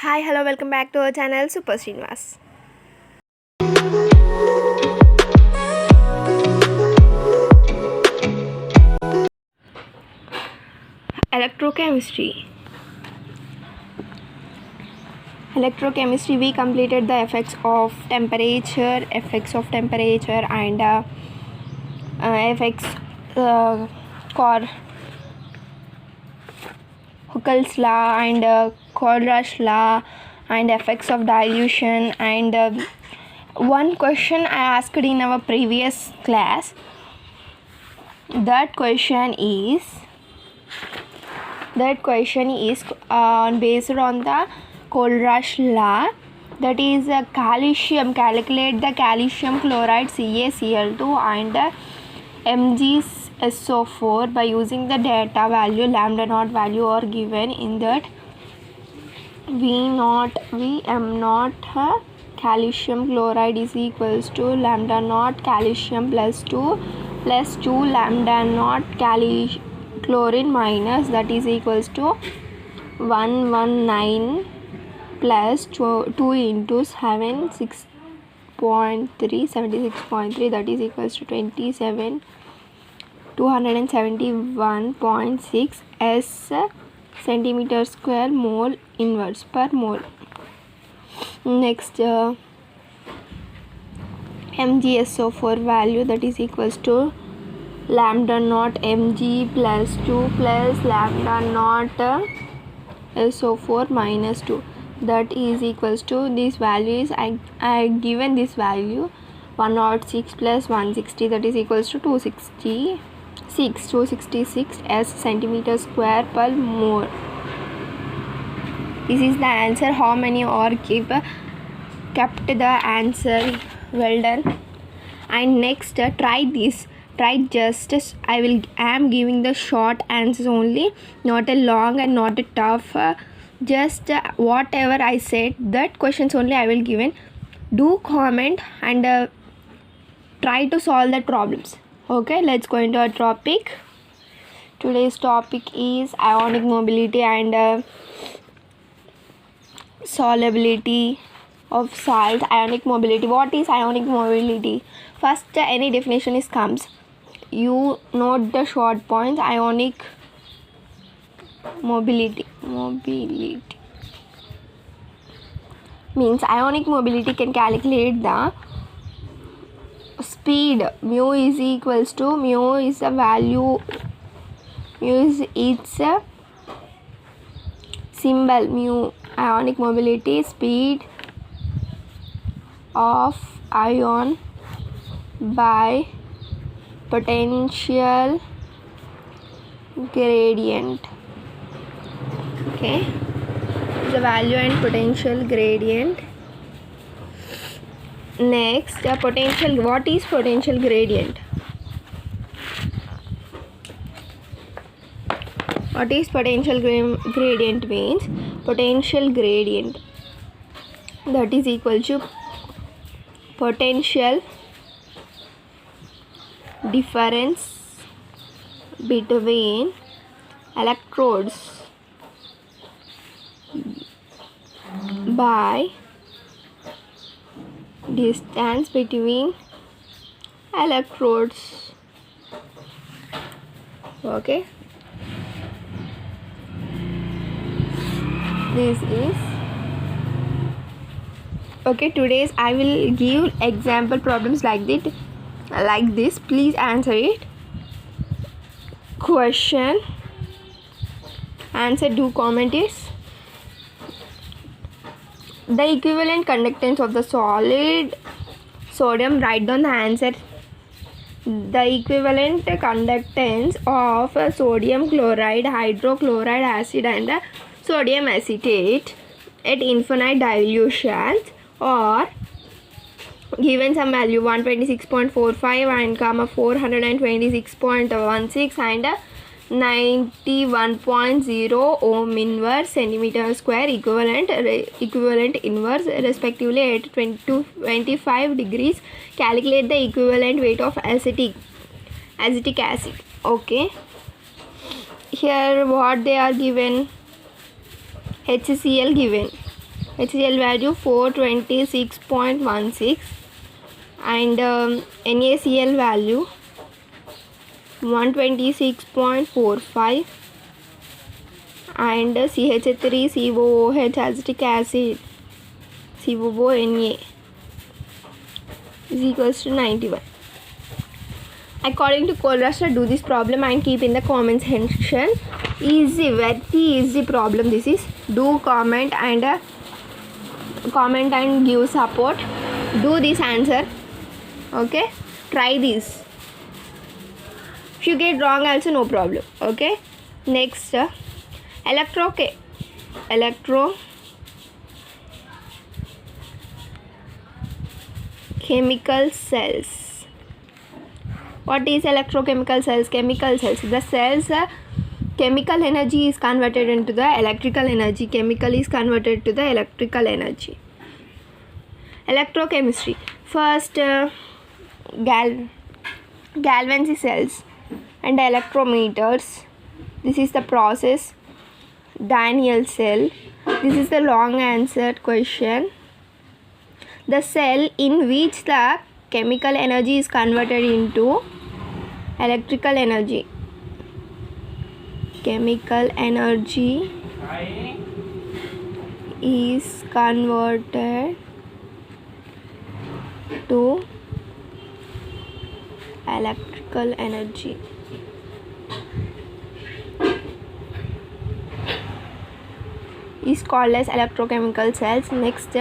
Hi, hello, welcome back to our channel Super Srinivas. Electrochemistry. Electrochemistry, we completed the effects of temperature, and effects for Huckel's law and Kohlrausch law and effects of dilution and one question I asked in our previous class. That question is based on the Kohlrausch law, that is calcium. Calculate the calcium chloride CaCl2 and MgSO4 by using the data value lambda naught value are given in that Vm naught calcium chloride is equals to lambda naught calcium plus 2 lambda naught chlorine minus, that is equals to 119 plus 2 into 76.3, that is equals to 271.6 s centimeter square mole inverse per mole. Next, MgSO4 value, that is equals to lambda naught Mg plus 2 plus lambda naught SO4 minus 2, that is equals to this value is I given this value 106 plus 160, that is equals to 266 s centimeter square per mole. This is the answer. How many are kept the answer? Well done. And next, try this. Try just I am giving the short answers only, not a long and not a tough. Just whatever I said, that questions only I will given. Do comment and try to solve the problems. Okay, let's go into our topic. Today's topic is ionic mobility and solubility of salt. Ionic mobility. What is ionic mobility? First, any definition is comes. You note the short points. Ionic mobility means ionic mobility can calculate the speed. Mu is equals to, mu is a value, it's a symbol mu. Ionic mobility, speed of ion by potential gradient. Okay, the value and potential gradient. Next, potential. What is potential gradient? What is potential gradient means? Potential gradient, that is equal to potential difference between electrodes by distance between electrodes. Okay, this is okay. Today's I will give example problems like this. Please answer it. Question answer, do comment is the equivalent conductance of the solid sodium. Write down the answer. The equivalent conductance of sodium chloride, hydrochloric acid and sodium acetate at infinite dilutions or given some value 126.45 and 426.16 and 91.0 ohm inverse centimeter square equivalent inverse respectively at 25 degrees. Calculate the equivalent weight of acetic acid. Okay, here what they are given, HCl given. HCl value 426.16 and NaCl value 126.45 and CH3COOH acetic acid COONA is equals to 91. According to Kohlrausch, do this problem and keep in the comment section. Easy, very easy problem this is. Do comment and give support. Do this answer. Okay, try this. If you get wrong also no problem. Okay, next electrochemical cells. What is electrochemical cells? Chemical cells. The cells chemical energy is converted into the electrical energy. Chemical is converted to the electrical energy. Electrochemistry. First galvanizing cells and electrometers. This is the process. Daniell cell. This is the long answered question. The cell in which the chemical energy is converted into electrical energy. Chemical energy is converted to electrical energy. Is called as electrochemical cells. Next,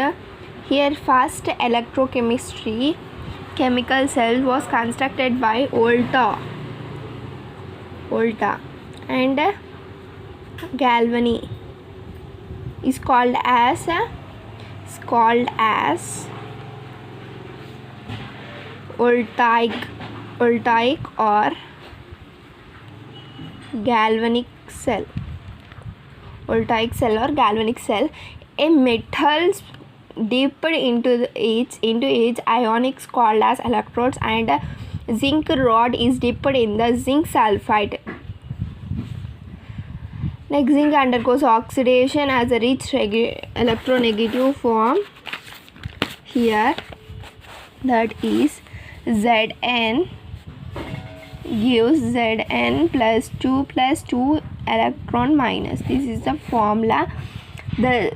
here first electrochemistry chemical cell was constructed by Volta and Galvani is called as voltaic or galvanic cell. Voltaic cell or galvanic cell. A metal dipped into its ionics called as electrodes, and a zinc rod is dipped in the zinc sulfide. Next, zinc undergoes oxidation as a rich electronegative form. Here, that is Zn gives Zn plus 2 electron minus. This is the formula. The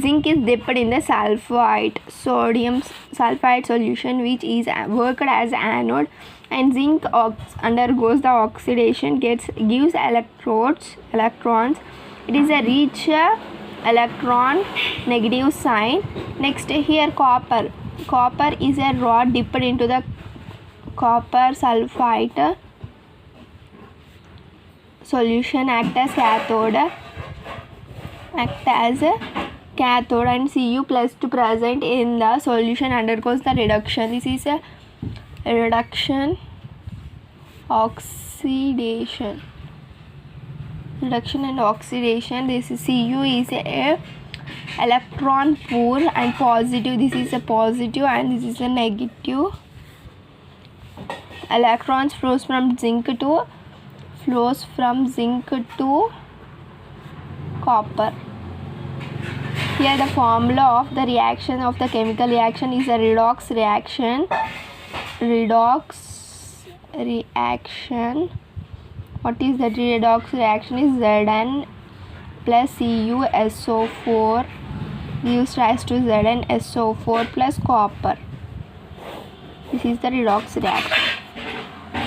zinc is dipped in the sodium sulfide solution, which is worked as anode, and zinc undergoes the oxidation, gives electrons. It is a rich electron negative sign. Next, here copper is a rod dipped into the copper sulfide solution, act as cathode, and Cu plus 2 present in the solution undergoes the reduction. This is a reduction and oxidation. This is Cu is a electron poor and positive. This is a positive and this is a negative. Electrons flows from zinc to copper. Here the formula of the reaction of the chemical reaction is a redox reaction. What is the redox reaction? Is Zn plus CuSO4 gives rise to ZnSO4 plus copper. This is the redox reaction.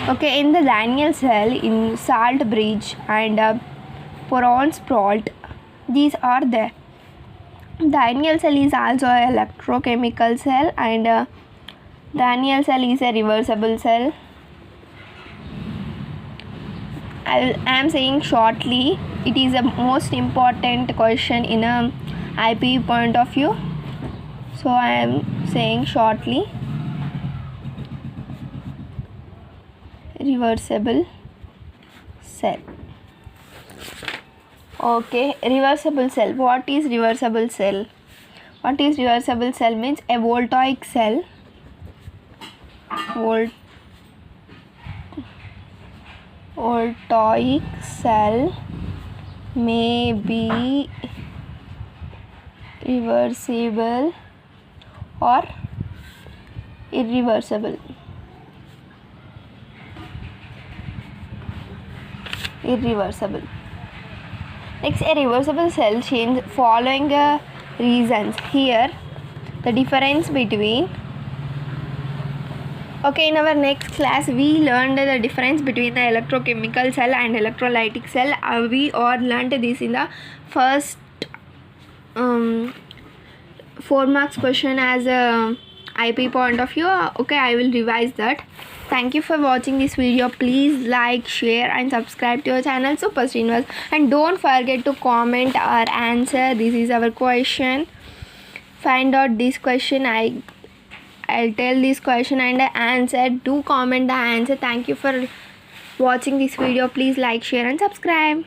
Okay, in the Daniell cell, in salt bridge and Poron sprout, these are there. Daniell cell is also an electrochemical cell, and Daniell cell is a reversible cell. I am saying shortly. It is a most important question in a IP point of view. So I am saying shortly. Reversible cell. Okay, reversible cell. What is reversible cell? What is reversible cell means a voltaic cell. Voltaic cell may be reversible or irreversible. Irreversible. Next, a reversible cell change following reasons. Here the difference between, okay, in our next class we learned the difference between the electrochemical cell and electrolytic cell. We all learned this in the first 4 marks question as a IP point of view. Okay, I will revise that. Thank you for watching this video. Please like, share and subscribe to our channel Super Srinivas, and don't forget to comment or answer. This is our question. Find out this question. I'll tell this question and the answer. Do comment the answer. Thank you for watching this video. Please like, share and subscribe.